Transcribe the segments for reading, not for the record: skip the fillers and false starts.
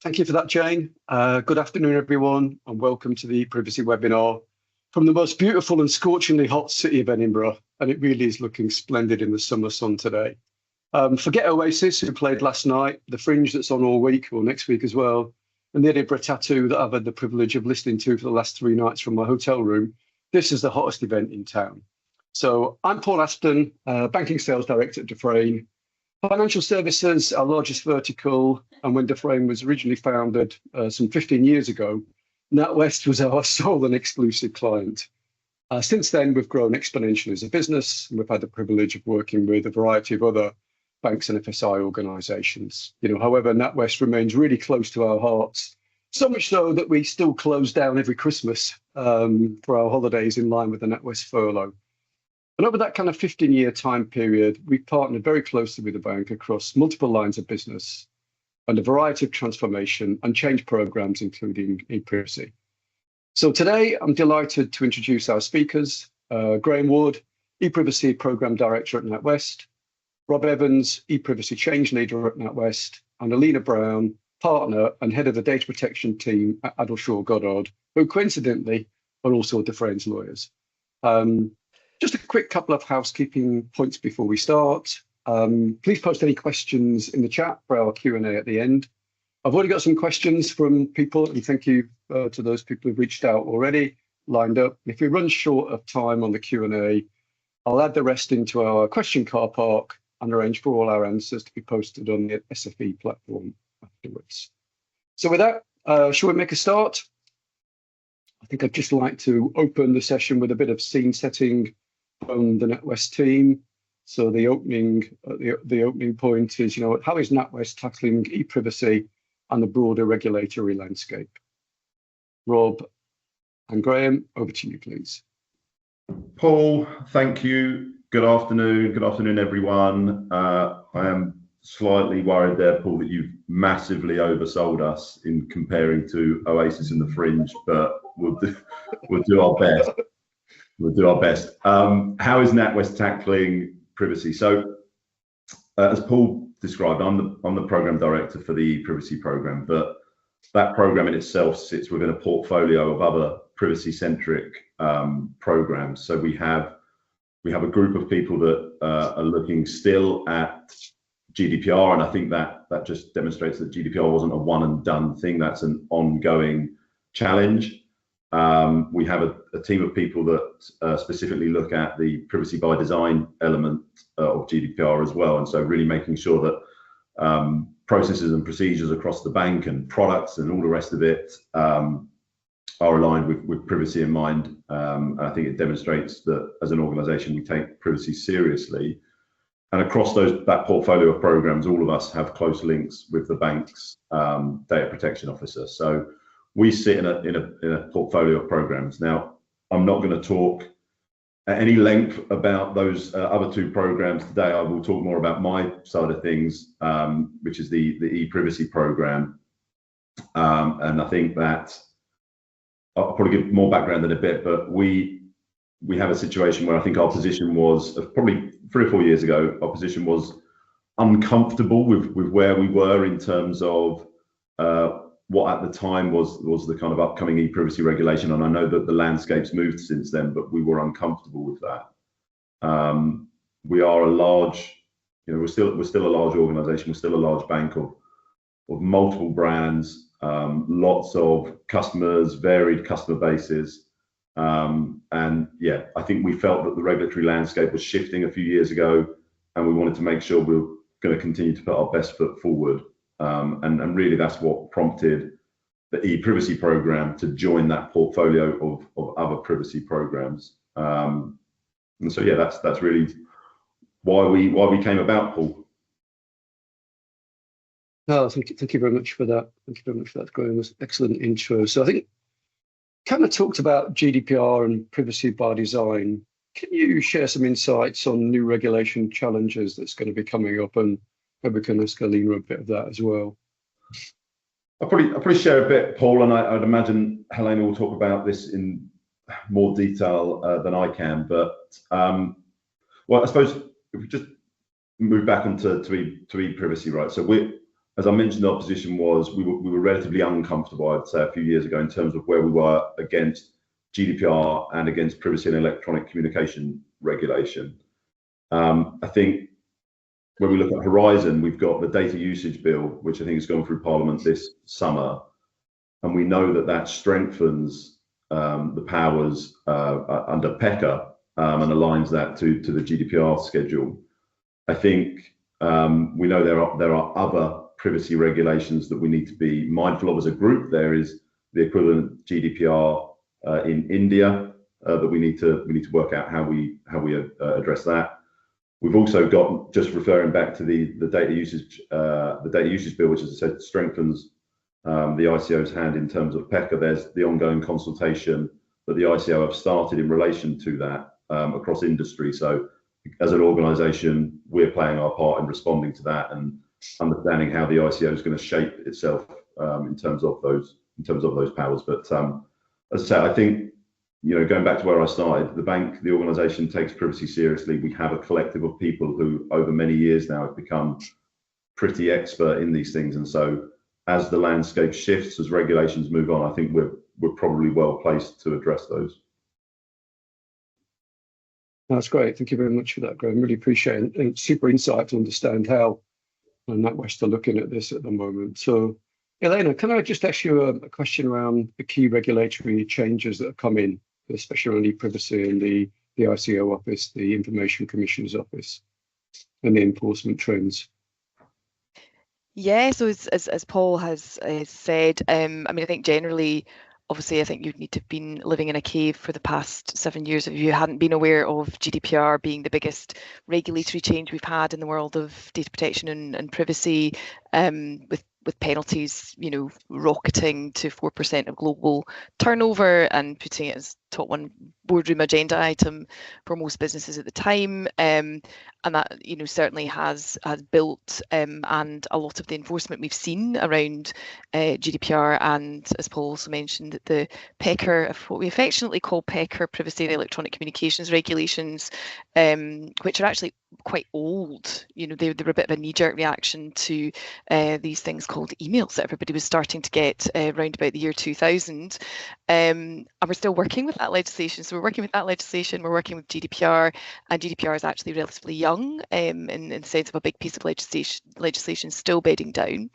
Thank you for that, Jane. Good afternoon, everyone, and welcome to the ePrivacy webinar from the most beautiful and scorchingly hot city of Edinburgh. And it really is looking splendid in the summer sun today. Forget Oasis, who played last night, the Fringe that's on all week or next week as well, and the Edinburgh Tattoo that I've had the privilege of listening to for the last 3 nights from my hotel room. This is the hottest event in town. So I'm Paul Aston, Banking Sales Director at Dufresne. Financial services, our largest vertical, and when Dufresne was originally founded some 15 years ago, NatWest was our sole and exclusive client. Since then, we've grown exponentially as a business, and we've had the privilege of working with a variety of other banks and FSI organisations. However, NatWest remains really close to our hearts, so much so that we still close down every Christmas for our holidays in line with the NatWest furlough. And over that kind of 15-year time period, we've partnered very closely with the bank across multiple lines of business and a variety of transformation and change programs, including ePrivacy. So today, I'm delighted to introduce our speakers, Graham Wood, ePrivacy Program Director at NatWest, Rob Evans, ePrivacy Change Leader at NatWest, and Alina Brown, Partner and Head of the Data Protection Team at Addleshaw Goddard, who coincidentally are also Dufresne's lawyers. Just a quick couple of housekeeping points before we start. Please post any questions in the chat for our Q&A at the end. I've already got some questions from people, and thank you to those people who've reached out already, lined up. If we run short of time on the Q&A, I'll add the rest into our question car park and arrange for all our answers to be posted on the SFE platform afterwards. So with that, shall we make a start? I think I'd just like to open the session with a bit of scene setting from the NatWest team. So the opening point is, how is NatWest tackling ePrivacy and the broader regulatory landscape? Rob and Graham, over to you, please. Paul, thank you. Good afternoon. Good afternoon, everyone. I am slightly worried there, Paul, that you've massively oversold us in comparing to Oasis and the Fringe, but we'll do our best. We'll do our best. How is NatWest tackling privacy? So, as Paul described, I'm the program director for the ePrivacy program, but that program in itself sits within a portfolio of other privacy-centric programs. So we have a group of people that are looking still at GDPR, and I think that just demonstrates that GDPR wasn't a one and done thing. That's an ongoing challenge. We have a team of people that specifically look at the privacy by design element of GDPR as well. And so really making sure that processes and procedures across the bank and products and all the rest of it are aligned with privacy in mind. I think it demonstrates that as an organization, we take privacy seriously. And across that portfolio of programs, all of us have close links with the bank's data protection officer. So we sit in a portfolio of programs. Now, I'm not going to talk at any length about those other 2 programs today. I will talk more about my side of things, which is the ePrivacy program. And I think that I'll probably give more background in a bit, but we have a situation where I think our position was probably 3 or 4 years ago. Our position was uncomfortable with where we were in terms of what at the time was the kind of upcoming ePrivacy regulation. And I know that the landscape's moved since then, but we were uncomfortable with that. We are a large, we're still a large organization. We're still a large bank of multiple brands, lots of customers, varied customer bases. And yeah, I think we felt that the regulatory landscape was shifting a few years ago, and we wanted to make sure we were going to continue to put our best foot forward. And really that's what prompted the ePrivacy program to join that portfolio of other privacy programs. And so yeah, that's really why we came about, Paul. No, thank you very much for that. Thank you very much for that, Graham. It was an excellent intro. So I think kind of talked about GDPR and privacy by design. Can you share some insights on new regulation challenges that's going to be coming up, and maybe we can ask Alina a bit of that as well? I'll probably share a bit, Paul, and I'd imagine Helena will talk about this in more detail than I can. But well, I suppose if we just move back onto ePrivacy, right? So as I mentioned, our position was we were relatively uncomfortable, I'd say, a few years ago in terms of where we were against GDPR and against privacy and electronic communication regulation. I think when we look at Horizon, we've got the data usage bill, which I think has gone through Parliament this summer, and we know that that strengthens the powers under PECA and aligns that to the GDPR schedule. I think we know there are other privacy regulations that we need to be mindful of as a group. There is the equivalent GDPR in India that we need to work out how we address that. We've also got, just referring back to the data usage bill, which, as I said, strengthens the ICO's hand in terms of PECA. There's the ongoing consultation that the ICO have started in relation to that across industry. So as an organisation, we're playing our part in responding to that and understanding how the ICO is going to shape itself in terms of those powers. But as I say, I think, going back to where I started, the organisation takes privacy seriously. We have a collective of people who, over many years now, have become pretty expert in these things. And so, as the landscape shifts, as regulations move on, I think we're probably well placed to address those. That's great. Thank you very much for that, Graham. Really appreciate it. And super insight to understand how NatWest are looking at this at the moment. So, Elena, can I just ask you a question around the key regulatory changes that are coming, especially around ePrivacy and the ICO office, the Information Commissioner's office, and the enforcement trends? Yeah, so as Paul has said, I mean, I think generally, obviously, I think you'd need to have been living in a cave for the past 7 years if you hadn't been aware of GDPR being the biggest regulatory change we've had in the world of data protection and privacy, with penalties, rocketing to 4% of global turnover and putting it as top one boardroom agenda item for most businesses at the time. And that, certainly has built and a lot of the enforcement we've seen around GDPR and, as Paul also mentioned, the PECR, what we affectionately call PECR, Privacy and Electronic Communications Regulations, which are actually quite old. They were a bit of a knee-jerk reaction to these things called emails that everybody was starting to get around about the year 2000. And we're still working with that legislation. So we're working with that legislation, we're working with GDPR, and GDPR is actually relatively young in the sense of a big piece of legislation still bedding down.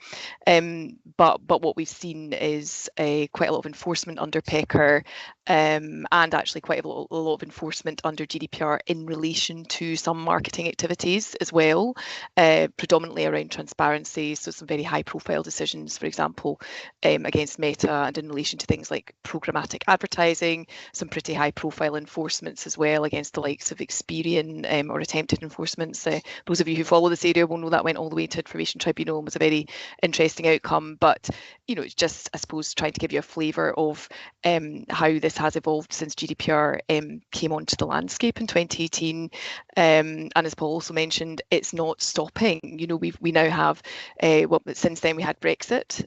But what we've seen is quite a lot of enforcement under PECR, and actually quite a lot of enforcement under GDPR in relation to some marketing activities as well, predominantly around transparency. So some very high profile decisions, for example, against Meta, and in relation to things like programmatic advertising, some pretty high profile enforcements as well against the likes of Experian or attempted enforcements. Those of you who follow this area will know that went all the way to Information Tribunal and was a very interesting outcome. But it's just, I suppose, trying to give you a flavour of how this has evolved since GDPR came onto the landscape in 2018. And as Paul also mentioned, it's not stopping. We now have since then we had Brexit.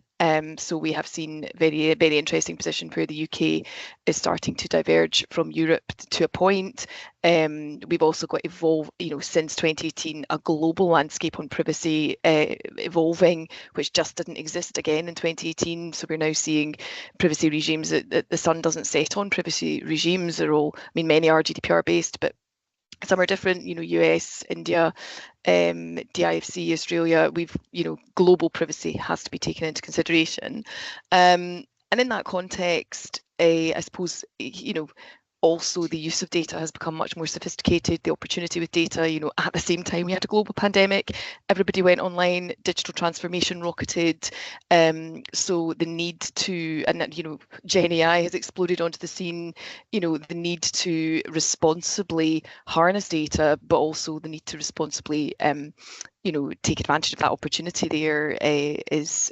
So we have seen very, very interesting position where the UK is starting to diverge from Europe to a point. We've also got since 2018, a global landscape on privacy evolving, which just didn't exist again in 2018. So we're now seeing privacy regimes that the sun doesn't set on. Privacy regimes are all, many are GDPR based, but some are different, US, India, DIFC, Australia. Global privacy has to be taken into consideration. And in that context, I suppose, also the use of data has become much more sophisticated. The opportunity with data, at the same time we had a global pandemic, everybody went online, digital transformation rocketed. So the need to, and Gen AI has exploded onto the scene, the need to responsibly harness data, but also the need to responsibly take advantage of that opportunity there is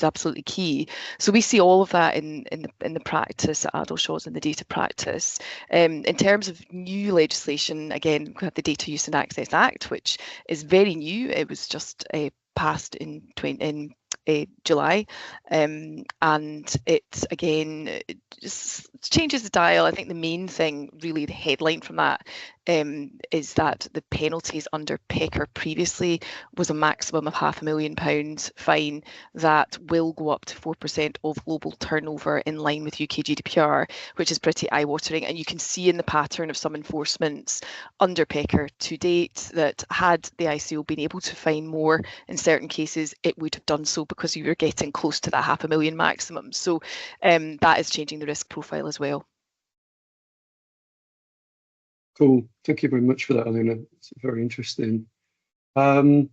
absolutely key. So we see all of that in the practice at Addleshaw's, in the data practice. In terms of new legislation, again, we have the Data Use and Access Act, which is very new. It was just passed in July, and it again just changes the dial. I think the main thing, really, the headline from that is that the penalties under PECR previously was a maximum of £500,000 fine that will go up to 4% of global turnover in line with UK GDPR, which is pretty eye-watering. And you can see in the pattern of some enforcements under PECR to date that had the ICO been able to fine more in certain cases, it would have done so because you were getting close to that £500,000 maximum. So that is changing the risk profile as well. Cool. Thank you very much for that, Elena. It's very interesting. And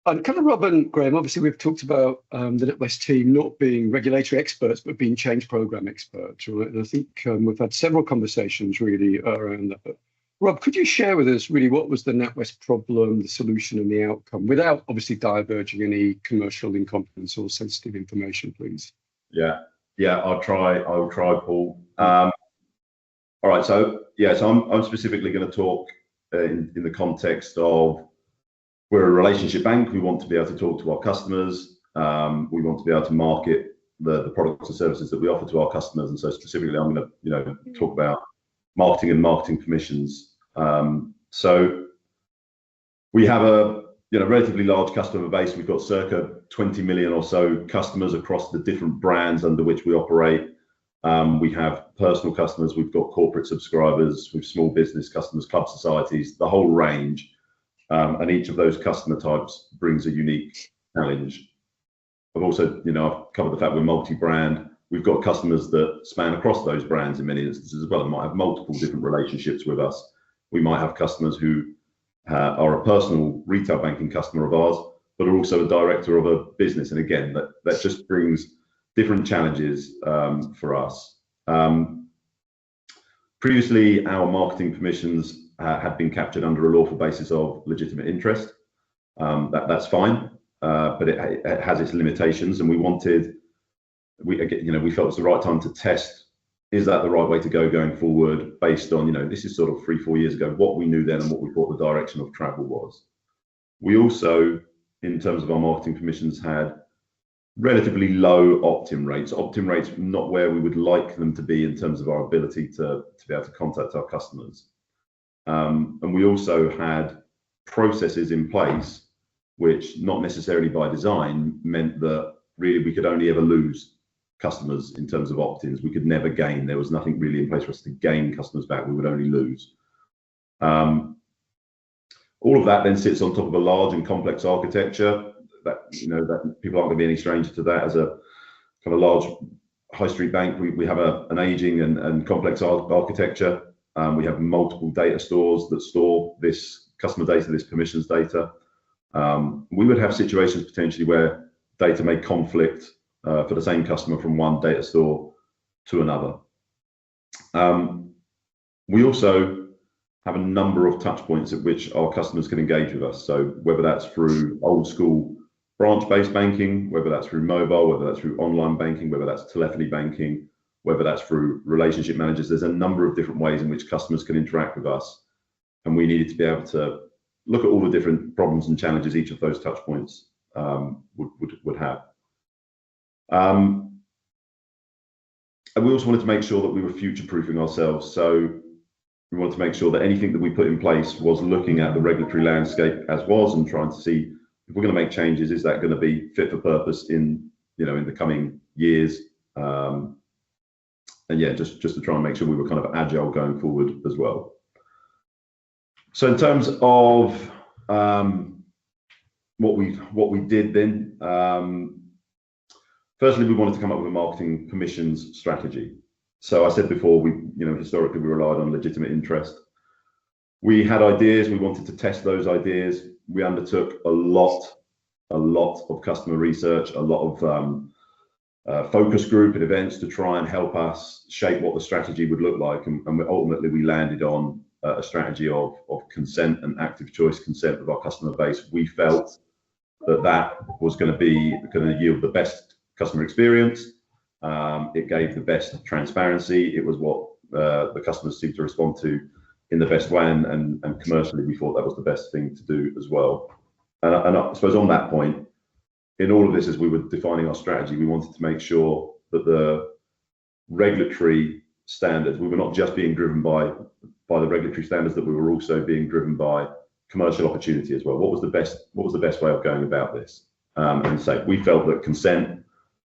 kind of Rob and Graham, obviously we've talked about the NetWest team not being regulatory experts, but being change program experts, right? And I think we've had several conversations really around that. But Rob, could you share with us really what was the NetWest problem, the solution and the outcome, without obviously diverging any commercial incompetence or sensitive information, please? Yeah, I'll try, Paul. All right, so I'm specifically going to talk in the context of we're a relationship bank. We want to be able to talk to our customers. We want to be able to market the products and services that we offer to our customers. And so specifically, I'm going to talk about marketing and marketing permissions. So we have a relatively large customer base. We've got circa 20 million or so customers across the different brands under which we operate. We have personal customers, we've got corporate subscribers, we've small business customers, club societies, the whole range. And each of those customer types brings a unique challenge. I've also, I've covered the fact we're multi-brand. We've got customers that span across those brands in many instances as well and might have multiple different relationships with us. We might have customers who are a personal retail banking customer of ours, but are also a director of a business. And again, that just brings different challenges for us. Previously, our marketing permissions had been captured under a lawful basis of legitimate interest. That's fine, but it has its limitations, and we felt it's the right time to test, is that the right way to go going forward, based on, this is sort of 3-4 years ago, what we knew then and what we thought the direction of travel was. We also, in terms of our marketing permissions, had relatively low opt-in rates. Opt-in rates not where we would like them to be in terms of our ability to be able to contact our customers. And we also had processes in place which, not necessarily by design, meant that really we could only ever lose customers in terms of opt-ins. We could never gain. There was nothing really in place for us to gain customers back. We would only lose. All of that then sits on top of a large and complex architecture. That people aren't going to be any stranger to that. As a kind of large high street bank, we have an aging and complex architecture. We have multiple data stores that store this customer data, this permissions data. We would have situations potentially where data may conflict for the same customer from one data store to another. We also have a number of touch points at which our customers can engage with us. So whether that's through old school branch-based banking, whether that's through mobile, whether that's through online banking, whether that's telephony banking, whether that's through relationship managers, there's a number of different ways in which customers can interact with us. And we needed to be able to look at all the different problems and challenges each of those touch points would have. And we also wanted to make sure that we were future-proofing ourselves. So we wanted to make sure that anything that we put in place was looking at the regulatory landscape as was and trying to see if we're going to make changes, is that going to be fit for purpose in the coming years? And yeah, just to try and make sure we were kind of agile going forward as well. So in terms of what we did then, firstly, we wanted to come up with a marketing permissions strategy. So I said before, historically we relied on legitimate interest. We had ideas. We wanted to test those ideas. We undertook a lot of customer research, a lot of focus group and events to try and help us shape what the strategy would look like. And ultimately we landed on a strategy of consent and active choice consent of our customer base. We felt that was going to yield the best customer experience. It gave the best transparency. It was what the customers seemed to respond to in the best way, and commercially we thought that was the best thing to do as well. And I suppose on that point, in all of this, as we were defining our strategy, we wanted to make sure that the regulatory standards, we were not just being driven by by the regulatory standards, that we were also being driven by commercial opportunity as well. What was the best way of going about this? And so we felt that consent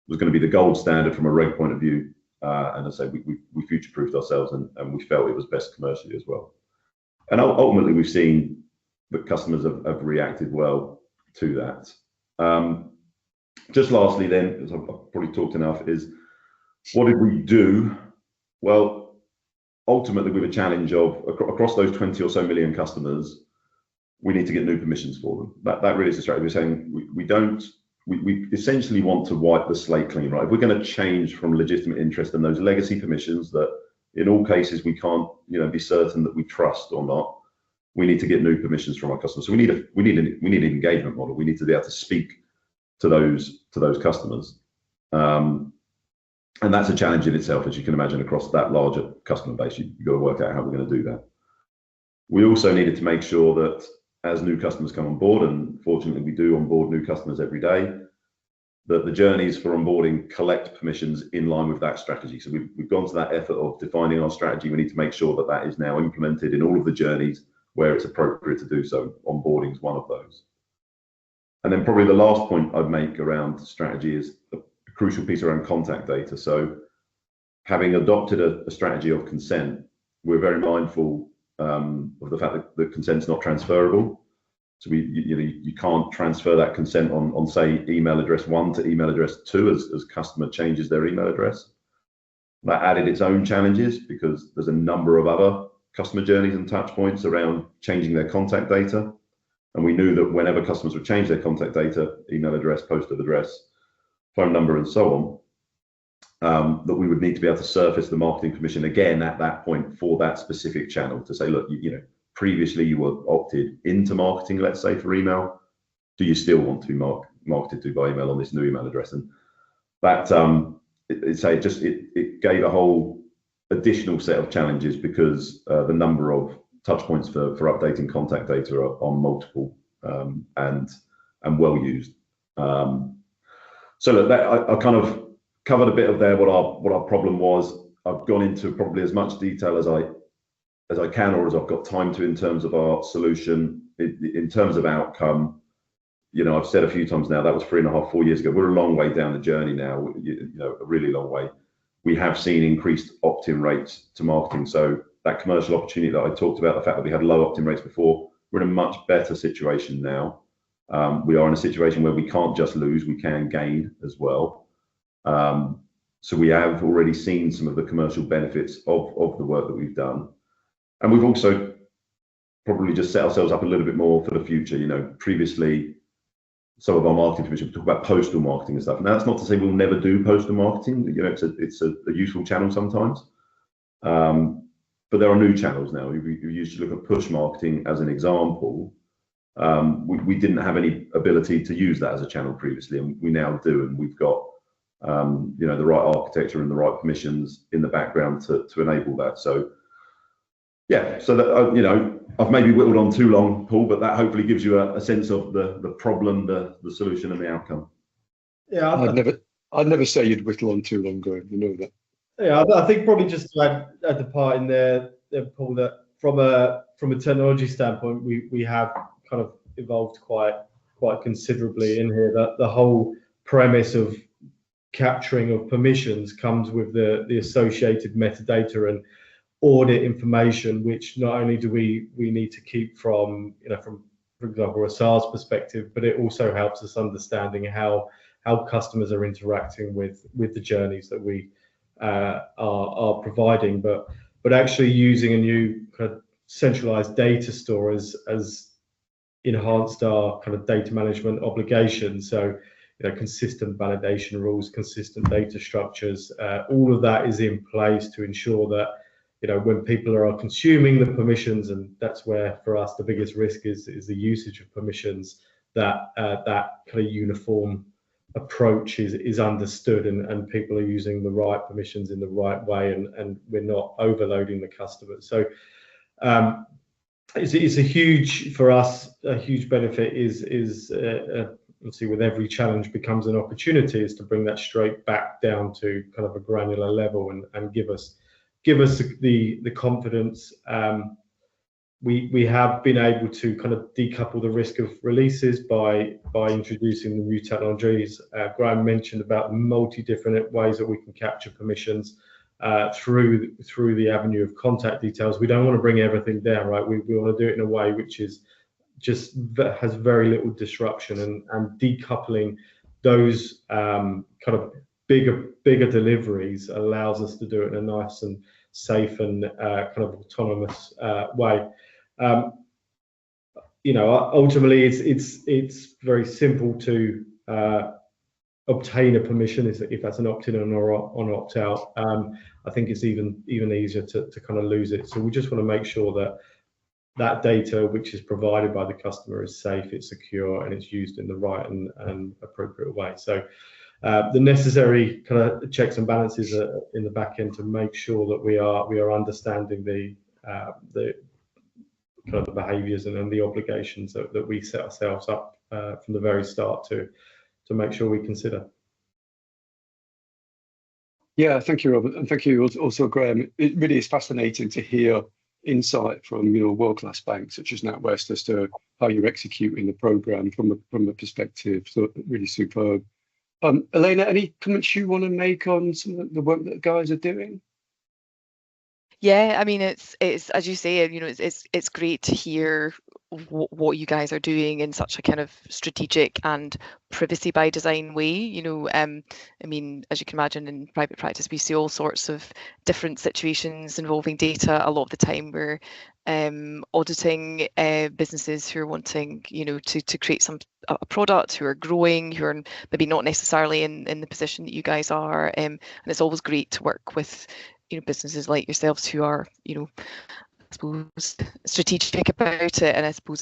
was going to be the gold standard from a reg point of view. And as I say, we future-proofed ourselves, and we felt it was best commercially as well. And ultimately, we've seen that customers have reacted well to that. Just lastly then, as I've probably talked enough, is what did we do? Well, ultimately, we have a challenge of across those 20 or so million customers, we need to get new permissions for them. That really is the strategy. We're saying we essentially want to wipe the slate clean, right? If we're going to change from legitimate interest and those legacy permissions that in all cases we can't, be certain that we trust or not, we need to get new permissions from our customers. So we need an engagement model. We need to be able to speak to those customers. And that's a challenge in itself, as you can imagine, across that larger customer base. You've got to work out how we're going to do that. We also needed to make sure that as new customers come on board, and fortunately we do onboard new customers every day, that the journeys for onboarding collect permissions in line with that strategy. So we've gone to that effort of defining our strategy. We need to make sure that that is now implemented in all of the journeys where it's appropriate to do so. Onboarding is one of those. And then probably the last point I'd make around strategy is a crucial piece around contact data. So having adopted a strategy of consent, we're very mindful of the fact that consent's not transferable. So you can't transfer that consent on say email address 1 to email address 2 as customer changes their email address. That added its own challenges because there's a number of other customer journeys and touch points around changing their contact data. And we knew that whenever customers would change their contact data, email address, postal address, phone number, and so on, that we would need to be able to surface the marketing permission again at that point for that specific channel to say, look, previously you were opted into marketing, let's say for email. Do you still want to be marketed to by email on this new email address? And that it gave a whole additional set of challenges because the number of touch points for updating contact data are multiple and well used. So look, I kind of covered a bit of there what our problem was. I've gone into probably as much detail as I can or as I've got time to in terms of our solution. In terms of outcome, I've said a few times now that was 3.5, 4 years ago. We're a long way down the journey now, a really long way. We have seen increased opt-in rates to marketing. So that commercial opportunity that I talked about, the fact that we had low opt-in rates before, we're in a much better situation now. We are in a situation where we can't just lose, we can gain as well. So we have already seen some of the commercial benefits of the work that we've done. And we've also probably just set ourselves up a little bit more for the future. Previously, some of our marketing permission, we talk about postal marketing and stuff. Now, that's not to say we'll never do postal marketing. It's a useful channel sometimes. But there are new channels now. We used to look at push marketing as an example. We didn't have any ability to use that as a channel previously, and we now do. And we've got the right architecture and the right permissions in the background to enable that. So yeah, so that I've maybe whittled on too long, Paul, but that hopefully gives you a sense of the problem, the solution, and the outcome. Yeah, I'd never say you'd whittle on too long, Graham. You know that. Yeah, I think probably just to add the part in there, Paul, that from a technology standpoint, we have kind of evolved quite considerably in here. That the whole premise of capturing of permissions comes with the associated metadata and audit information, which not only do we need to keep from for example a SaaS perspective, but it also helps us understanding how customers are interacting with the journeys that we are providing, but actually using a new kind of centralized data store as enhanced our kind of data management obligations. So consistent validation rules, consistent data structures, all of that is in place to ensure that when people are consuming the permissions, and that's where for us the biggest risk is the usage of permissions, that kind of uniform approach is understood and people are using the right permissions in the right way, and we're not overloading the customers. So it's a huge, for us, a huge benefit is obviously with every challenge becomes an opportunity, is to bring that straight back down to kind of a granular level and give us give us the confidence. We have been able to kind of decouple the risk of releases by introducing the new technologies. Graham mentioned about different ways that we can capture permissions through the avenue of contact details. We don't want to bring everything down, right? We want to do it in a way which is has very little disruption, and decoupling those kind of bigger deliveries allows us to do it in a nice and safe and kind of autonomous way. Ultimately, it's very simple to obtain a permission if that's an opt-in or an opt-out. I think it's even easier to kind of lose it. So we just want to make sure that data which is provided by the customer is safe, it's secure, and it's used in the right and appropriate way. So the necessary kind of checks and balances are in the back end to make sure that we are understanding the kind of the behaviours and the obligations that we set ourselves up from the very start to make sure we consider. Yeah, thank you, Robert, and thank you also, Graham. It really is fascinating to hear insight from world-class banks such as NatWest as to how you're executing the program from a perspective. So really superb. Elena, any comments you want to make on some of the work that the guys are doing? Yeah, I mean, it's as you say, it's great to hear what you guys are doing in such a kind of strategic and privacy by design way. I mean, as you can imagine, in private practice, we see all sorts of different situations involving data. A lot of the time, we're auditing businesses who are wanting, to create a product, who are growing, who are maybe not necessarily in the position that you guys are. And it's always great to work with businesses like yourselves who are, I suppose, strategic about it. And I suppose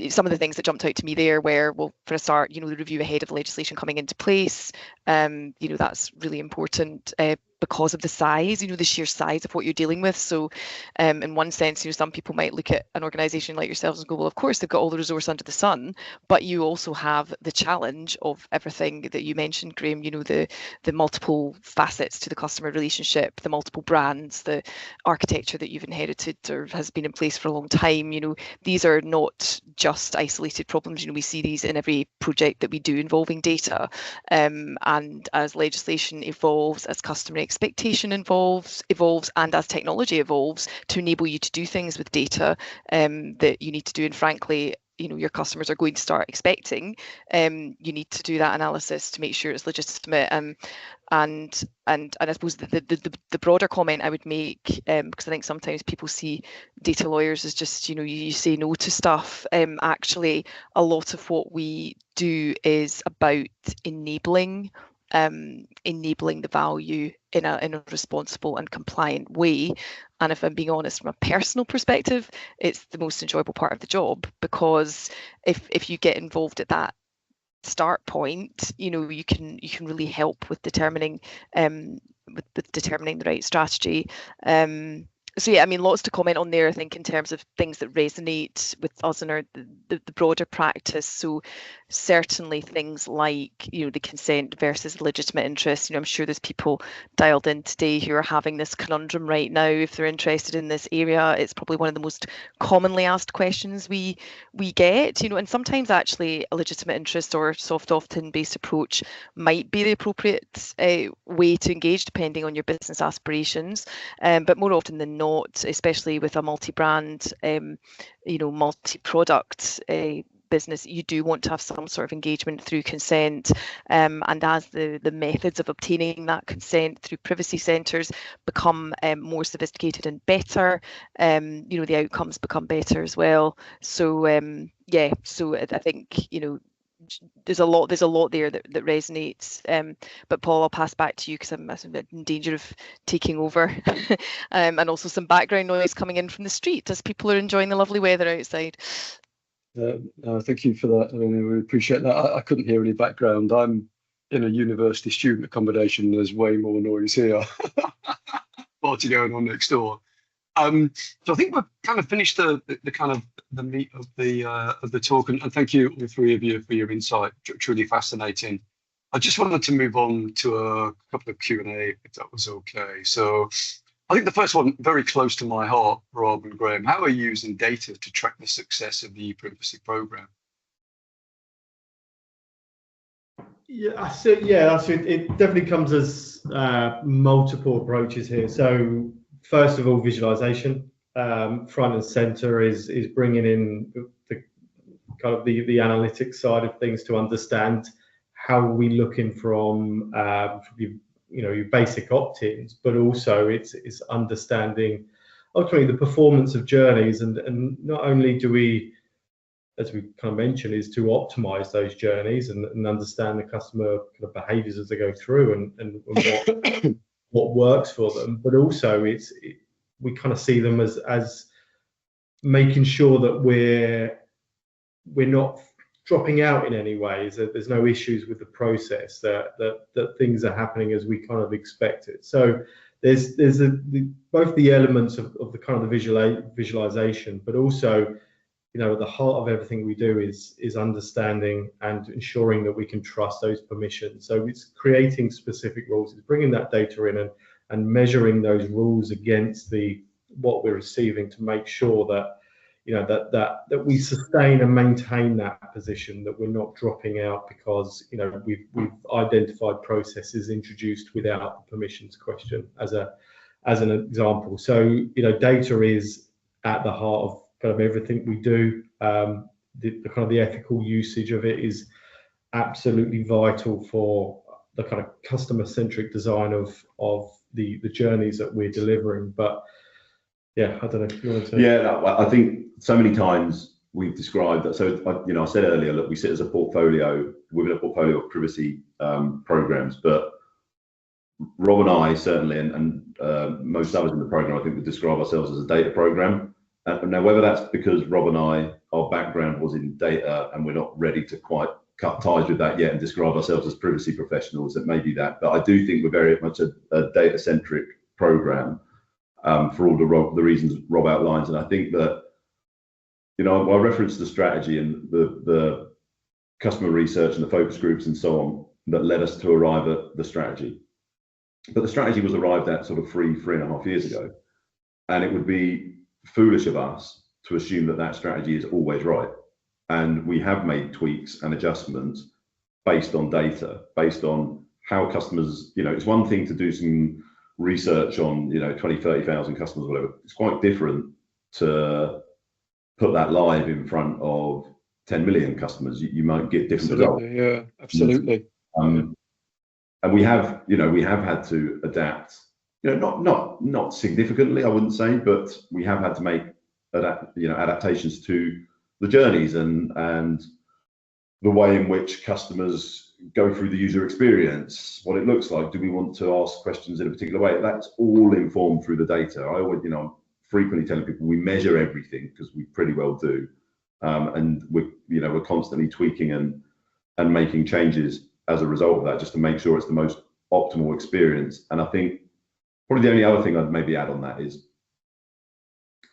some of the things that jumped out to me there were, well, for a start, the review ahead of the legislation coming into place. That's really important because of the size, the sheer size of what you're dealing with. So in one sense, some people might look at an organisation like yourselves and go, well, of course, they've got all the resource under the sun, but you also have the challenge of everything that you mentioned, Graham, the multiple facets to the customer relationship, the multiple brands, the architecture that you've inherited or has been in place for a long time. These are not just isolated problems. We see these in every project that we do involving data. And as legislation evolves, as customer expectation evolves, and as technology evolves to enable you to do things with data that you need to do, and frankly, your customers are going to start expecting, you need to do that analysis to make sure it's legitimate. And I suppose the broader comment I would make, because I think sometimes people see data lawyers as just, you say no to stuff. Actually, a lot of what we do is about enabling the value in a responsible and compliant way. And if I'm being honest, from a personal perspective, it's the most enjoyable part of the job, because if you get involved at that start point, you can really help with determining the right strategy. So yeah, I mean, lots to comment on there, I think, in terms of things that resonate with us in the broader practice. So certainly things like, the consent versus legitimate interest. I'm sure there's people dialed in today who are having this conundrum right now. If they're interested in this area, it's probably one of the most commonly asked questions we get, and sometimes actually a legitimate interest or soft opt-in based approach might be the appropriate way to engage, depending on your business aspirations. But more often than not, especially with a multi-brand, multi-product business, you do want to have some sort of engagement through consent. And as the methods of obtaining that consent through privacy centres become more sophisticated and better, the outcomes become better as well. So so I think there's a lot there that resonates. But Paul, I'll pass back to you because I'm in danger of taking over. And also some background noise coming in from the street as people are enjoying the lovely weather outside. Thank you for that. I mean, we appreciate that. I couldn't hear any background. I'm in a university student accommodation. There's way more noise here. Party going on next door. So I think we've kind of finished the kind of the meat of the talk, and thank you all three of you for your insight. Truly fascinating. I just wanted to move on to a couple of Q&A, if that was okay. So I think the first one, very close to my heart, Rob and Graham, how are you using data to track the success of the ePrivacy program? Yeah, so it definitely comes as multiple approaches here. So first of all, visualization, front and center is bringing in the kind of the analytics side of things to understand how we're looking from your basic opt-ins, but also it's understanding ultimately the performance of journeys, and not only do we, as we kind of mentioned, is to optimize those journeys and understand the customer kind of behaviors as they go through and what works for them, but also we kind of see them as making sure that we're not dropping out in any ways, that there's no issues with the process, that things are happening as we kind of expect it. So there's both the elements of the kind of the visualization, but also, at the heart of everything we do is understanding and ensuring that we can trust those permissions. So it's creating specific rules, it's bringing that data in and measuring those rules against what we're receiving to make sure that that we sustain and maintain that position, that we're not dropping out because we've identified processes introduced without the permissions question as an example. So data is at the heart of kind of everything we do. The kind of the ethical usage of it is absolutely vital for the kind of customer-centric design of the journeys that we're delivering. But yeah, I don't know if you want to. Yeah, no, I think so many times we've described that. So I said earlier, look, we sit as a portfolio within a portfolio of privacy programs, but Rob and I certainly, and most others in the program, I think, would describe ourselves as a data program. Now, whether that's because Rob and I, our background was in data and we're not ready to quite cut ties with that yet and describe ourselves as privacy professionals, it may be that. But I do think we're very much a data-centric program for all the reasons Rob outlines. And I think that, I referenced the strategy and the customer research and the focus groups and so on that led us to arrive at the strategy. But the strategy was arrived at sort of 3.5 years ago. And it would be foolish of us to assume that strategy is always right. And we have made tweaks and adjustments based on data, based on how customers, it's one thing to do some research on, 20, 30,000 customers, whatever. It's quite different to put that live in front of 10 million customers. You might get different results. Yeah, absolutely. And we have had to adapt. Not significantly, I wouldn't say, but we have had to make adaptations to the journeys and the way in which customers go through the user experience, what it looks like. Do we want to ask questions in a particular way? That's all informed through the data. I always, I'm frequently telling people we measure everything, because we pretty well do, and we're constantly tweaking and making changes as a result of that, just to make sure it's the most optimal experience. And I think probably the only other thing I'd maybe add on that is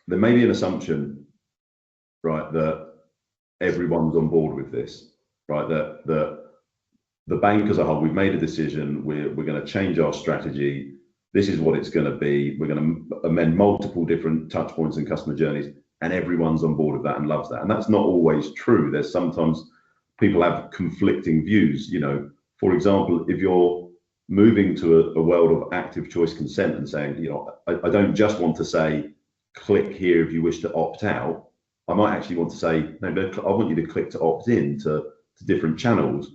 there may be an assumption, right, that everyone's on board with this, right? That the bank as a whole, we've made a decision, we're going to change our strategy. This is what it's going to be. We're going to amend multiple different touch points and customer journeys, and everyone's on board with that and loves that. And that's not always true. There's sometimes people have conflicting views. For example, if you're moving to a world of active choice consent and saying, I don't just want to say, click here if you wish to opt out. I might actually want to say, no, I want you to click to opt in to different channels.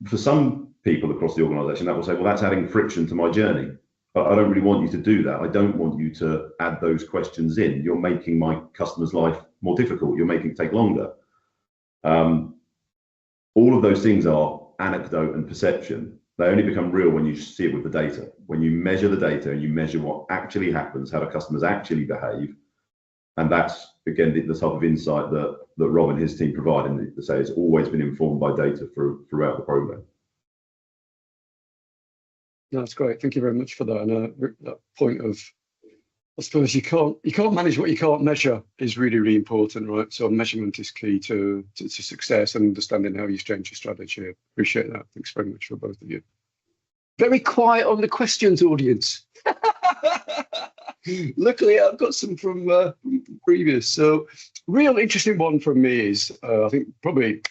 For some people across the organization, that will say, well, that's adding friction to my journey. But I don't really want you to do that. I don't want you to add those questions in. You're making my customer's life more difficult. You're making it take longer. All of those things are anecdote and perception. They only become real when you see it with the data. When you measure the data and you measure what actually happens, how the customers actually behave. And that's, again, the type of insight that Rob and his team provide, and they say it's always been informed by data throughout the program. That's great. Thank you very much for that. And that point of I suppose you can't manage what you can't measure is really, really important, right? So measurement is key to success and understanding how you change your strategy. Appreciate that. Thanks very much for both of you. Very quiet on the questions, audience. Luckily, I've got some from previous. So, real interesting one from me is, I think probably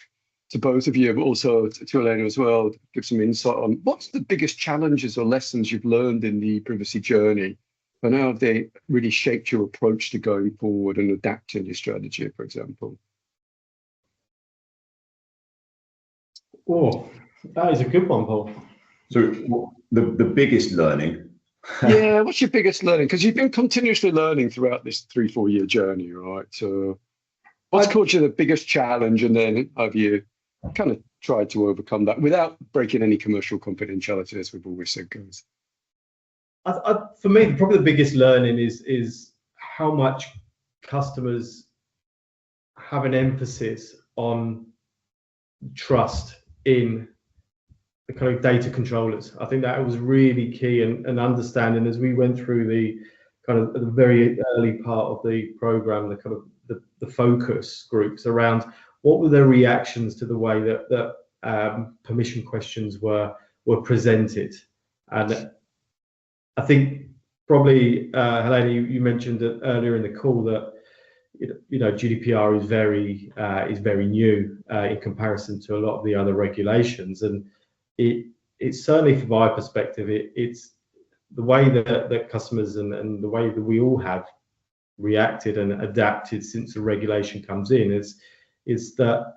to both of you, but also to Elena as well, give some insight on what's the biggest challenges or lessons you've learned in the privacy journey, and how have they really shaped your approach to going forward and adapting your strategy, for example? Oh, that is a good one, Paul. So the biggest learning. Yeah, what's your biggest learning? Because you've been continuously learning throughout this 3-4 year journey, right? So what's caused you the biggest challenge, and then have you kind of tried to overcome that without breaking any commercial confidentiality, as we've always said, guys? For me, probably the biggest learning is how much customers have an emphasis on trust in the kind of data controllers. I think that was really key, and understanding as we went through the kind of the very early part of the program, the kind of the focus groups around what were their reactions to the way that permission questions were presented. And I think probably Helena, you mentioned it earlier in the call that GDPR is very new in comparison to a lot of the other regulations, and it's certainly from my perspective, it's the way that customers and the way that we all have reacted and adapted since the regulation comes in is that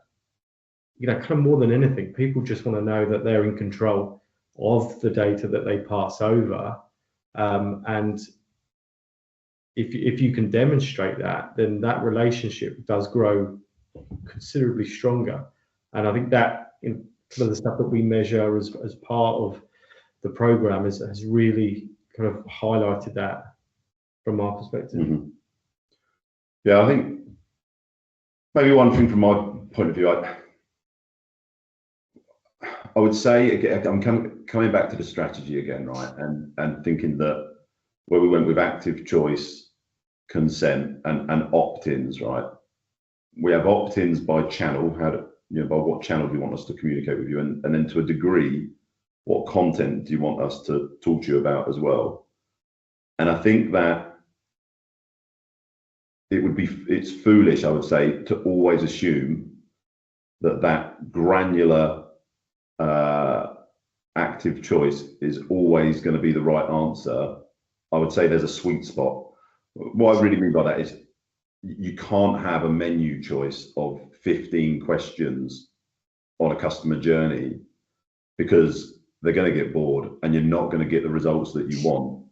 kind of more than anything, people just want to know that they're in control of the data that they pass over, and if you can demonstrate that, then that relationship does grow considerably stronger. And I think that some of the stuff that we measure as part of the program has really kind of highlighted that from our perspective. Mm-hmm. Yeah, I think maybe one thing from my point of view, I would say, again, I'm coming back to the strategy again, right? And thinking that where we went with active choice, consent, and opt-ins, right? We have opt-ins by channel, by what channel do you want us to communicate with you, and then to a degree, what content do you want us to talk to you about as well? And I think that it's foolish, I would say, to always assume that granular active choice is always going to be the right answer. I would say there's a sweet spot. What I really mean by that is you can't have a menu choice of 15 questions on a customer journey, because they're going to get bored and you're not going to get the results that you want,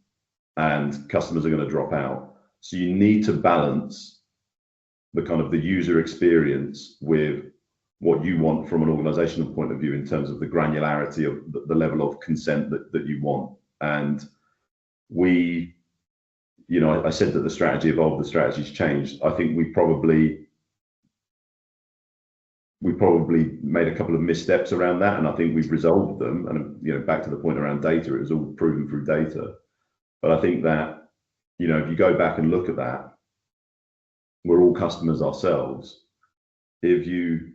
and customers are going to drop out. So you need to balance the kind of the user experience with what you want from an organizational point of view in terms of the granularity of the level of consent that you want. And I said that the strategy evolved, the strategy's changed. I think we probably made a couple of missteps around that, and I think we've resolved them. And back to the point around data, it was all proven through data. But I think that if you go back and look at that, we're all customers ourselves. If you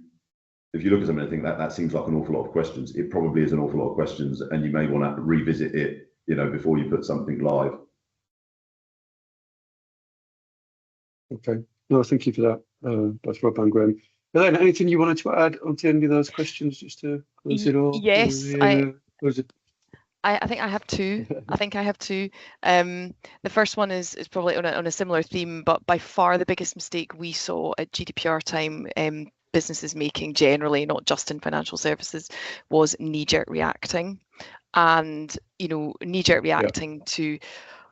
look at something and think that seems like an awful lot of questions, it probably is an awful lot of questions, and you may want to revisit it, before you put something live. Okay. No, thank you for that, both Rob and Graham. Elaine, anything you wanted to add onto any of those questions, just to close it all? Yes, I think I have two. The first one is probably on a similar theme, but by far the biggest mistake we saw at GDPR time, businesses making generally, not just in financial services, was knee-jerk reacting. And knee-jerk reacting to,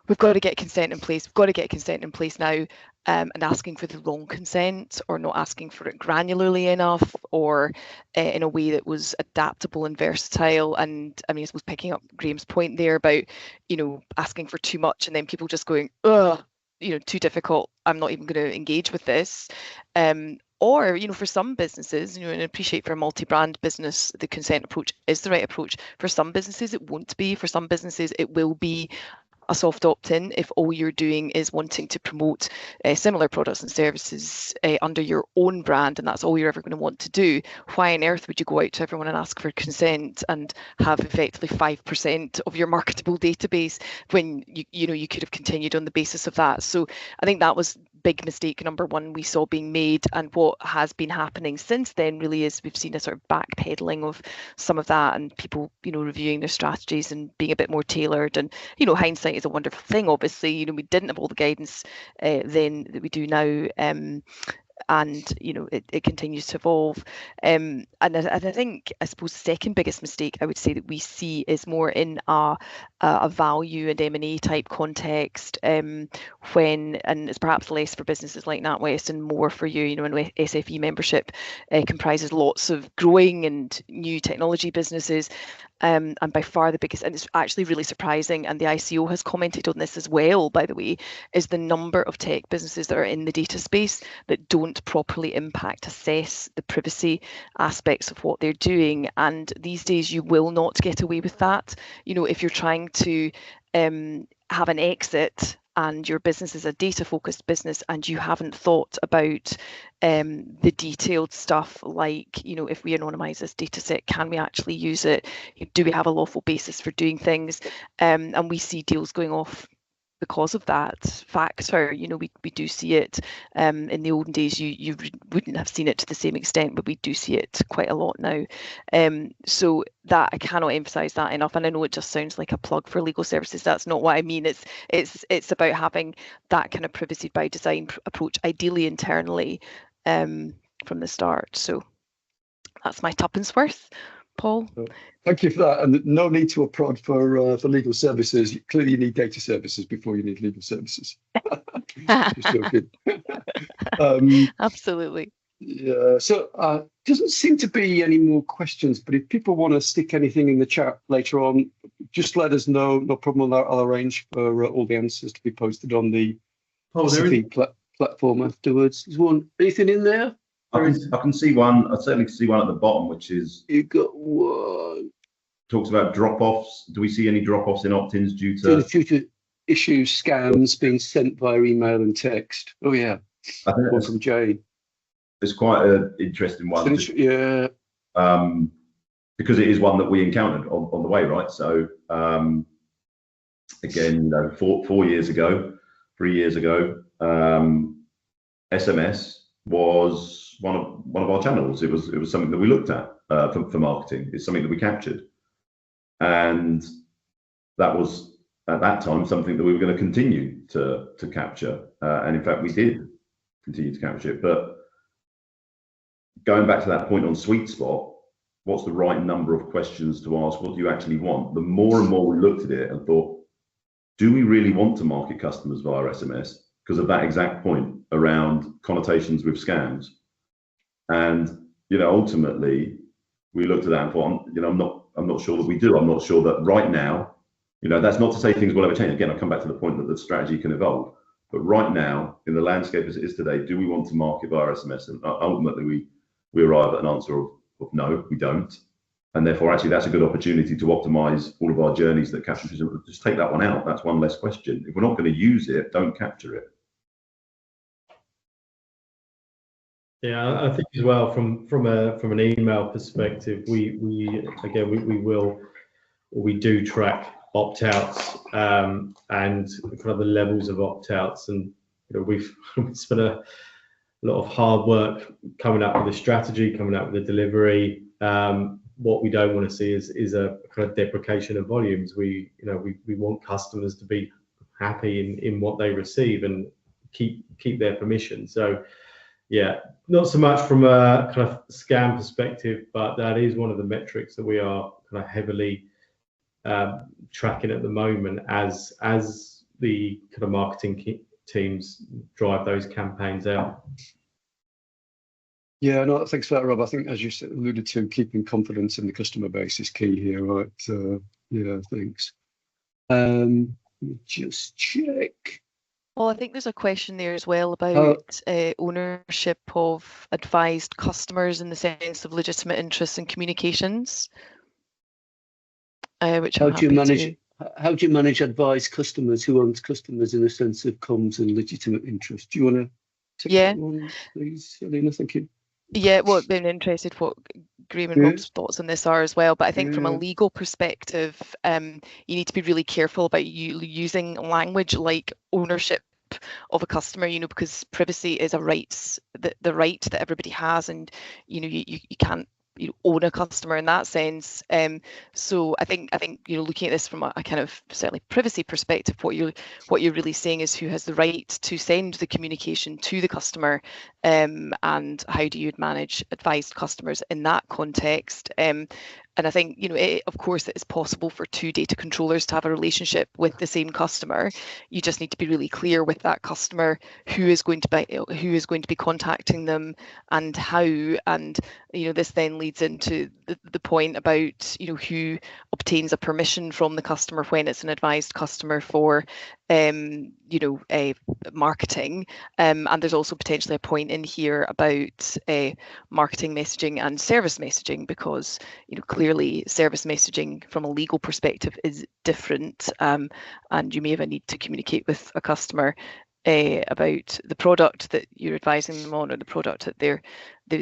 we've got to get consent in place now, and asking for the wrong consent, or not asking for it granularly enough, or in a way that was adaptable and versatile. And I suppose picking up Graham's point there about asking for too much, and then people just going, ugh, too difficult, I'm not even going to engage with this. Or, for some businesses, and I appreciate for a multi-brand business, the consent approach is the right approach. For some businesses, it won't be. For some businesses, it will be. a soft opt-in if all you're doing is wanting to promote similar products and services under your own brand, and that's all you're ever going to want to do. Why on earth would you go out to everyone and ask for consent and have effectively 5% of your marketable database when you could have continued on the basis of that? So I think that was big mistake number one we saw being made, and what has been happening since then really is we've seen a sort of backpedaling of some of that, and people reviewing their strategies and being a bit more tailored. And hindsight is a wonderful thing. Obviously, we didn't have all the guidance then that we do now, and it continues to evolve. And I think, I suppose, the second biggest mistake I would say that we see is more in a value and M&A type context, when, and it's perhaps less for businesses like NatWest and more for you, when SFE membership comprises lots of growing and new technology businesses. And by far the biggest, and it's actually really surprising, and the ICO has commented on this as well, by the way, is the number of tech businesses that are in the data space that don't properly assess the privacy aspects of what they're doing. And these days you will not get away with that. If you're trying to have an exit and your business is a data focused business and you haven't thought about the detailed stuff like, if we anonymize this data set, can we actually use it? Do we have a lawful basis for doing things? And we see deals going off because of that factor. We do see it. In the olden days, you wouldn't have seen it to the same extent, but we do see it quite a lot now. So that, I cannot emphasize that enough. And I know it just sounds like a plug for legal services. That's not what I mean. It's about having that kind of privacy by design approach, ideally internally, from the start. So that's my tuppence worth. Paul? Thank you for that. And no need to applaud for legal services. Clearly, you need data services before you need legal services. Just joking. Absolutely. Yeah. So doesn't seem to be any more questions, but if people want to stick anything in the chat later on, just let us know. No problem on that. I'll arrange for all the answers to be posted on the platform afterwards. Is anything in there? I can see one. I certainly see one at the bottom, which is, you got one. Talks about drop-offs. Do we see any drop-offs in opt-ins due to issues, scams being sent via email and text? Oh yeah, I think one from Jane. It's quite an interesting one. Yeah. Because it is one that we encountered on the way, right? So again, 3 years ago, SMS was one of our channels. It was something that we looked at for marketing. It's something that we captured, and that was at that time something that we were going to continue to capture. And in fact, we did continue to capture it. But going back to that point on sweet spot, what's the right number of questions to ask? What do you actually want? The more and more we looked at it and thought, do we really want to market customers via SMS? Because of that exact point around connotations with scams. And ultimately we looked at that and thought, I'm not sure that we do. I'm not sure that right now, that's not to say things will ever change. Again, I come back to the point that the strategy can evolve. But right now, in the landscape as it is today, do we want to market via SMS? And ultimately we arrive at an answer of no, we don't. And therefore, actually, that's a good opportunity to optimize all of our journeys that capture. Just take that one out. That's one less question. If we're not going to use it, don't capture it. Yeah, I think as well from an email perspective, we do track opt-outs and kind of the levels of opt-outs, and we've spent a lot of hard work coming up with a strategy, coming up with a delivery. What we don't want to see is a kind of deprecation of volumes. We want customers to be happy in what they receive and keep their permission. So yeah, not so much from a kind of scam perspective, but that is one of the metrics that we are kind of heavily tracking at the moment as the kind of marketing teams drive those campaigns out. Yeah, no, thanks for that, Rob. I think, as you alluded to, keeping confidence in the customer base is key here, right? Yeah, thanks. Just check. Well, I think there's a question there as well about ownership of advised customers in the sense of legitimate interests and communications. Which how do you manage? how do you manage advised customers? Who owns customers in a sense of comms and legitimate interest? Do you want to take Yeah. that one, please, Alina? Thank you. Yeah, well, I've been interested what Graham and Rob's thoughts on this are as well. But I think from a legal perspective, you need to be really careful about you using language like ownership of a customer, because privacy is a rights, the right that everybody has, and you can't own a customer in that sense. So I think looking at this from a kind of certainly privacy perspective, what you're really saying is who has the right to send the communication to the customer, and how do you manage advised customers in that context. And I think, of course, it is possible for two data controllers to have a relationship with the same customer. You just need to be really clear with that customer who is going to be contacting them and how. And this then leads into the point about who obtains a permission from the customer when it's an advised customer for marketing. And there's also potentially a point in here about marketing messaging and service messaging, because clearly service messaging from a legal perspective is different, and you may have a need to communicate with a customer about the product that you're advising them on, or the product that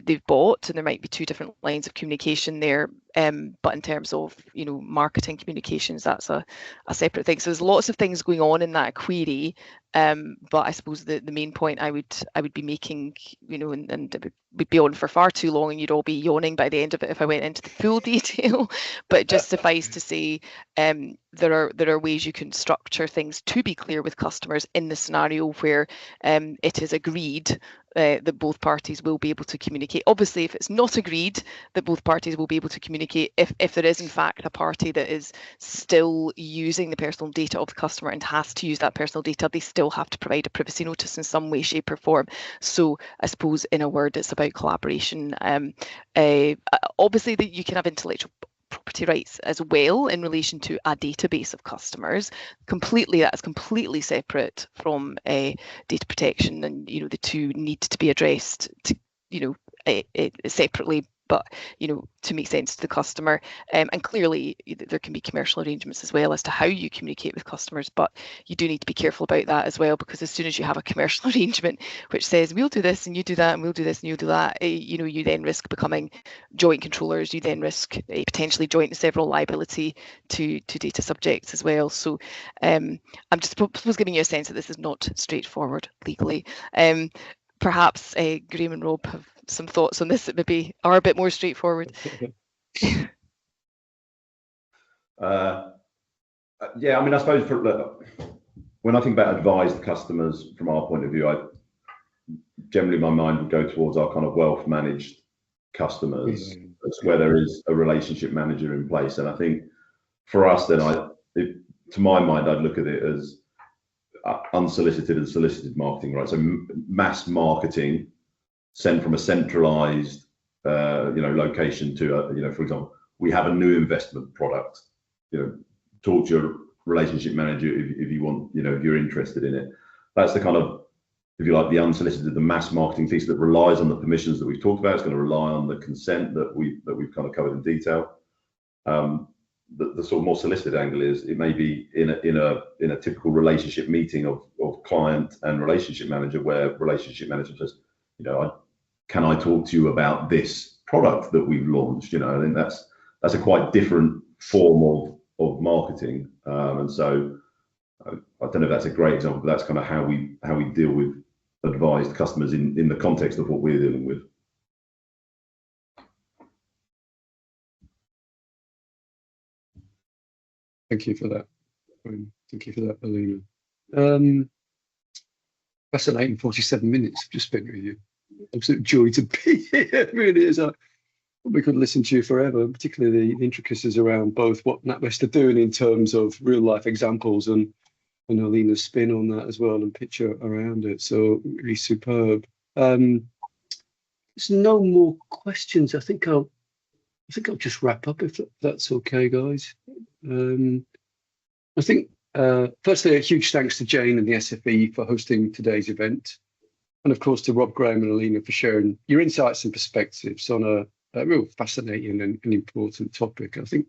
they've bought, and there might be two different lines of communication there. But in terms of marketing communications, that's a separate thing. So there's lots of things going on in that query. But I suppose the main point I would be making, and it would be on for far too long, and you'd all be yawning by the end of it if I went into the full detail. But just suffice to say, there are ways you can structure things to be clear with customers in the scenario where it is agreed that both parties will be able to communicate. Obviously, if it's not agreed that both parties will be able to communicate, if there is in fact a party that is still using the personal data of the customer and has to use that personal data, they still have to provide a privacy notice in some way, shape or form. So I suppose in a word, it's about collaboration. Obviously, that you can have intellectual property rights as well in relation to a database of customers. That's completely separate from data protection, and the two need to be addressed separately, but to make sense to the customer. And clearly there can be commercial arrangements as well as to how you communicate with customers, but you do need to be careful about that as well, because as soon as you have a commercial arrangement which says we'll do this and you do that and we'll do this and you'll do that, you then risk becoming joint controllers. You then risk potentially joint and several liability to data subjects as well. So I'm just suppose giving you a sense that this is not straightforward legally. Perhaps Graham and Rob have some thoughts on this that maybe are a bit more straightforward. Yeah, I mean, I suppose when I think about advised customers from our point of view, generally my mind would go towards our kind of wealth managed customers. That's where there is a relationship manager in place. And I think for us, then to my mind, I'd look at it as unsolicited and solicited marketing, right? So mass marketing sent from a centralized location to for example, we have a new investment product, talk to your relationship manager if you want, if you're interested in it. That's the kind of, if you like, the unsolicited, the mass marketing piece that relies on the permissions that we've talked about. It's going to rely on the consent that we've kind of covered in detail. The sort of more solicited angle is it may be in a typical relationship meeting of client and relationship manager, where relationship manager says, can I talk to you about this product that we've launched? I think that's a quite different form of marketing. And so I don't know if that's a great example, but that's kind of how we deal with advised customers in the context of what we're dealing with. Thank you for that. Thank you for that, Alina. Fascinating 47 minutes I've just spent with you. Absolute joy to be here. It really is. We could listen to you forever, particularly the intricacies around both what NatWest are doing in terms of real life examples and Alina's spin on that as well and picture around it. So really superb. There's no more questions. I think I'll just wrap up if that's okay, guys. I think firstly, a huge thanks to Jane and the SFE for hosting today's event. And of course to Rob, Graham and Alina for sharing your insights and perspectives on a real fascinating and important topic. I think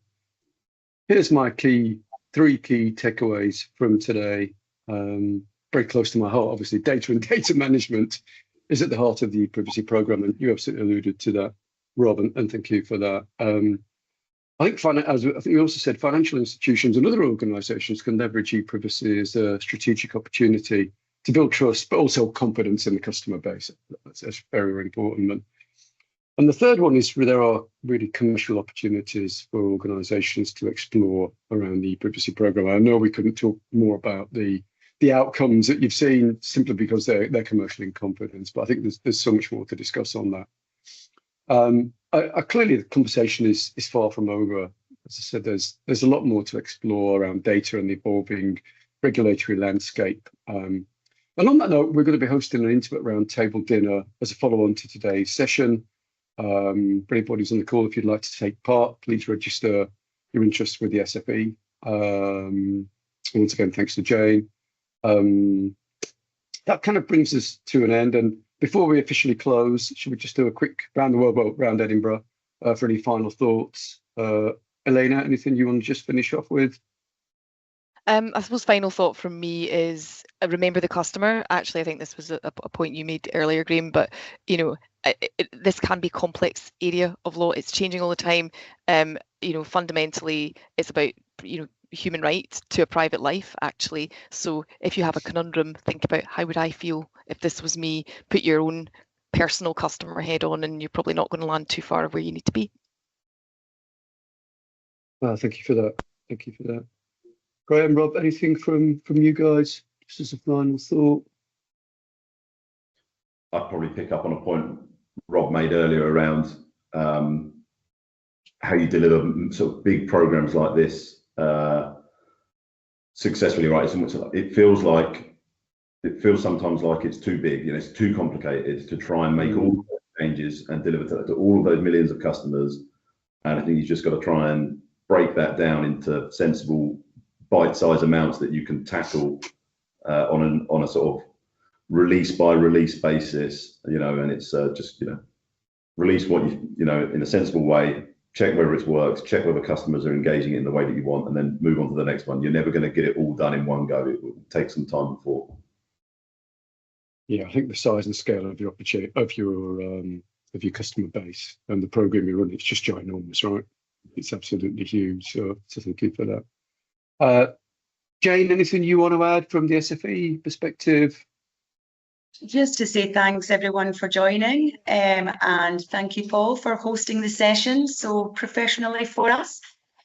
here's my key three key takeaways from today. Very close to my heart, obviously, data and data management is at the heart of the ePrivacy program, and you absolutely alluded to that, Rob, and thank you for that. I think, as I think you also said, financial institutions and other organisations can leverage ePrivacy as a strategic opportunity to build trust, but also confidence in the customer base. That's very, very important. And the third one is there are really commercial opportunities for organisations to explore around the ePrivacy program. I know we couldn't talk more about the outcomes that you've seen simply because they're commercial in confidence, but I think there's so much more to discuss on that. Clearly, the conversation is far from over. As I said, there's a lot more to explore around data and the evolving regulatory landscape. And on that note, we're going to be hosting an intimate roundtable dinner as a follow-on to today's session. For anybody's on the call, if you'd like to take part, please register your interest with the SFE. Once again, thanks to Jane. That kind of brings us to an end. And before we officially close, should we just do a quick round the world, well, round Edinburgh, for any final thoughts? Elena, anything you want to just finish off with? I suppose final thought from me is remember the customer. Actually, I think this was a point you made earlier, Graham, but this can be a complex area of law. It's changing all the time. Fundamentally, it's about human right to a private life, actually. So if you have a conundrum, think about how would I feel if this was me. Put your own personal customer head on, and you're probably not going to land too far where you need to be. Well, thank you for that. Thank you for that. Graham, Rob, anything from you guys, just as a final thought? I'd probably pick up on a point Rob made earlier around how you deliver sort of big programs like this successfully, right? It feels sometimes like it's too big, it's too complicated to try and make all those changes and deliver to all of those millions of customers. And I think you've just got to try and break that down into sensible bite-sized amounts that you can tackle on a sort of release by release basis, and it's just release what you in a sensible way. Check whether it works, check whether customers are engaging in the way that you want, and then move on to the next one. You're never going to get it all done in one go. It will take some time before. Yeah, I think the size and scale of your opportunity of your customer base and the program you run, it's just ginormous, right? It's absolutely huge. So thank you for that. Jane, anything you want to add from the SFE perspective? Just to say thanks everyone for joining, and thank you, Paul, for hosting the session so professionally for us.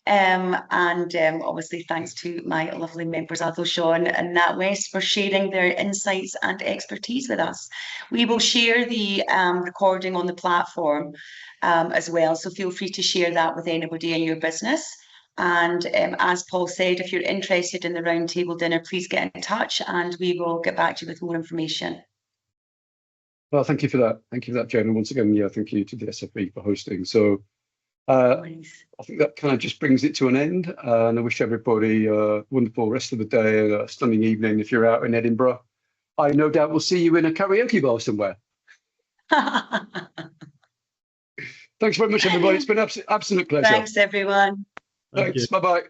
And obviously thanks to my lovely members, Addleshaw and NatWest, for sharing their insights and expertise with us. We will share the recording on the platform as well, so feel free to share that with anybody in your business. And as Paul said, if you're interested in the roundtable dinner, please get in touch and we will get back to you with more information. Well, thank you for that. Thank you for that, Jane. And once again, thank you to the SFE for hosting. So I think that kind of just brings it to an end. And I wish everybody a wonderful rest of the day and a stunning evening if you're out in Edinburgh. I no doubt will see you in a karaoke bar somewhere. Thanks very much, everybody. It's been an absolute pleasure. Thanks, everyone. Thanks. Bye-bye.